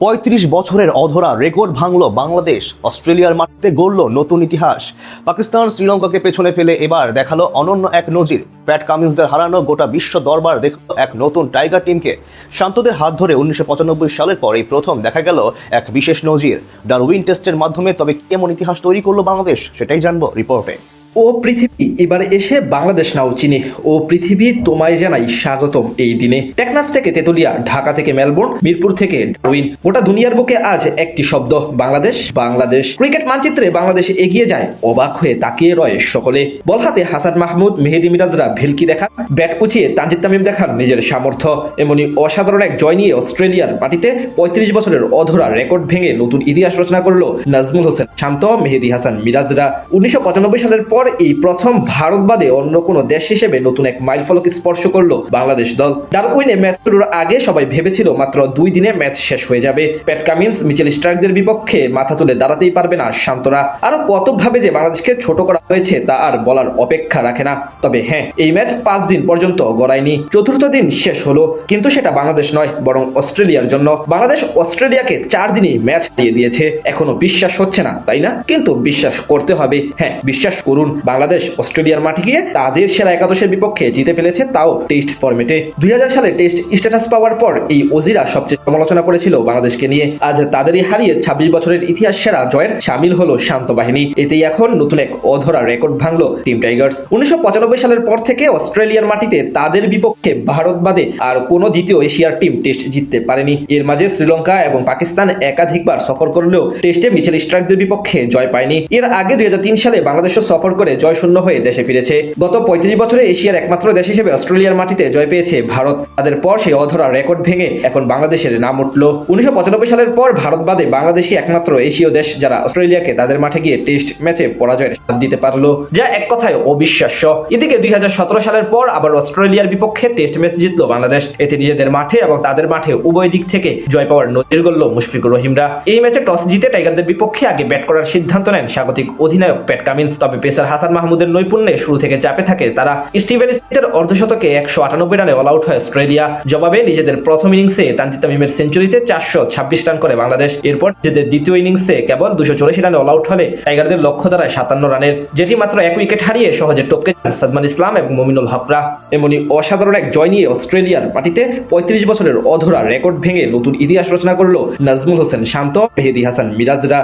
৩৫ বছরের অধরা রেকর্ড ভাঙল বাংলাদেশ। অস্ট্রেলিয়ার মাটিতে গড়ল নতুন ইতিহাস। পাকিস্তান শ্রীলঙ্কাকে পেছনে ফেলে এবার দেখালো অনন্য এক নজির। প্যাট কামিন্সদের হারানো গোটা বিশ্ব দরবার দেখল এক নতুন টাইগার টিমকে। শান্তদের হাত ধরে ১৯৯৫ সালের পর এই প্রথম দেখা গেল এক বিশেষ নজির ডারউইন টেস্টের মাধ্যমে। তবে কেমন ইতিহাস তৈরি করলো বাংলাদেশ, সেটাই জানবো রিপোর্টে। ও পৃথিবী, এবার এসে বাংলাদেশ নাও চিনি। ও পৃথিবী, তোমায় জানাই স্বাগতম এই দিনে। টেকনাফ থেকে তেতুলিয়া, ঢাকা থেকে মেলবোর্ন, মিরপুর থেকে ডারউইন, গোটা দুনিয়ার বুকে আজ একটি শব্দ বাংলাদেশ। বাংলাদেশ ক্রিকেট মানচিত্রে বাংলাদেশ এগিয়ে যায়, অবাক হয়ে তাকিয়ে রয় সকলে। বল হাতে হাসান মাহমুদ, মেহেদী মিরাজরা ভেলকি দেখান, ব্যাট উঁচিয়ে তানজিদ তামিম দেখান নিজের সামর্থ্য। এমনই অসাধারণ এক জয় নিয়ে অস্ট্রেলিয়ার মাটিতে ৩৫ বছরের অধরা রেকর্ড ভেঙে নতুন ইতিহাস রচনা করলো নাজমুল হোসেন শান্ত, মেহেদী হাসান মিরাজরা। ১৯৯৫ সালের পর এই প্রথম ভারত বাদে অন্য কোনো দেশ হিসেবে নতুন এক মাইলফলক স্পর্শ করলো বাংলাদেশ দল। ডারউইনে ম্যাচ শুরুর আগে সবাই ভেবেছিল মাত্র ২ দিনে ম্যাচ শেষ হয়ে যাবে। প্যাট কামিন্স, মিচেল স্টার্কদের বিপক্ষে মাথা তুলে দাঁড়াতেই পারবে না শান্তরা। আরো কতভাবে যে বাংলাদেশকে ছোট করা হয়েছে তা আর বলার অপেক্ষা রাখে না। তবে হ্যাঁ, এই ম্যাচ ৫ দিন পর্যন্ত গড়ায়নি। চতুর্থ দিন শেষ হলো, কিন্তু সেটা বাংলাদেশ নয়, বরং অস্ট্রেলিয়ার জন্য। বাংলাদেশ অস্ট্রেলিয়াকে 4 দিনই ম্যাচ হারিয়ে দিয়েছে। এখনো বিশ্বাস হচ্ছে না, তাই না? কিন্তু বিশ্বাস করতে হবে। হ্যাঁ, বিশ্বাস করুন, বাংলাদেশ অস্ট্রেলিয়ার মাঠে গিয়ে তাদের সেরা একাদশের বিপক্ষে জিতে ফেলেছে, তাও টেস্ট ফরম্যাটে। ২০০০ সালে টেস্ট স্ট্যাটাস পাওয়ার পর এই অজিরা সবচেয়ে সমালোচনা করেছিল বাংলাদেশকে নিয়ে। আজ তাদেরই হারিয়ে ২৬ বছরের ইতিহাস সেরা জয়ের সামিল হলো শান্ত বাহিনী। এতেই এখন নতুন এক অধরা রেকর্ড ভাঙলো টিম টাইগার্স। ১৯৯৫ সালের পর থেকে অস্ট্রেলিয়ার মাটিতে তাদের বিপক্ষে ভারত বাদে আর কোনো দ্বিতীয় এশিয়ার টিম টেস্ট জিততে পারেনি। এর মাঝে শ্রীলঙ্কা এবং পাকিস্তান একাধিকবার সফর করলেও টেস্টে মিচেল স্টার্কদের বিপক্ষে জয় পায়নি। এর আগে ২০০৩ সালে বাংলাদেশও সফর করে জয় শূন্য হয়ে দেশে ফিরেছে। গত ৩৫ বছরে এশিয়ার একমাত্র দেশ হিসেবে অস্ট্রেলিয়ার মাটিতে জয় পেয়েছে ভারত। তাদের পর সেই অধরা রেকর্ড ভেঙে এখন বাংলাদেশের নাম উঠল। ১৯৯৫ সালের পর ভারত বাদে বাংলাদেশই একমাত্র এশীয় দেশ যারা অস্ট্রেলিয়াকে তাদের মাঠে গিয়ে টেস্ট ম্যাচে পরাজয়ের স্বাদ দিতে পারলো, যা এক কথায় অবিশ্বাস্য। এদিকে ২০১৭ সালের পর আবার অস্ট্রেলিয়ার বিপক্ষে টেস্ট ম্যাচ জিতলো বাংলাদেশ। এতে নিজেদের মাঠে এবং তাদের মাঠে উভয় দিক থেকে জয় পাওয়ার নজির গড়ল মুশফিকুর রহিমরা। এই ম্যাচে টস জিতে টাইগারদের বিপক্ষে আগে ব্যাট করার সিদ্ধান্ত নেন স্বাগতিক অধিনায়ক প্যাট কামিন্স। তবে পেসার হাসান মাহমুদের নৈপুণ্যে শুরু থেকে চাপে থাকে তারা। স্টিভেন স্মিথের অর্ধশতকে ১৯৮ রানে অল আউট হয় অস্ট্রেলিয়া। জবাবে নিজেদের প্রথম ইনিংসে তানজিদ তামিমের সেঞ্চুরিতে ৪২৬ রান করে বাংলাদেশ। এরপর নিজেদের দ্বিতীয় ইনিংসে কেবল ২৮৪ রানে অল আউট হলে টাইগারদের লক্ষ্য দাঁড়ায় ৫৭ রানের, যেটি মাত্র ১ উইকেট হারিয়ে সহজে টপকে যান সাদমান ইসলাম এবং মুমিনুল হকরা। এমনই অসাধারণ এক জয় নিয়ে অস্ট্রেলিয়ার মাটিতে ৩৫ বছরের অধরা রেকর্ড ভেঙে নতুন ইতিহাস রচনা করলো নাজমুল হোসেন শান্ত, মেহেদী হাসান মিরাজরা।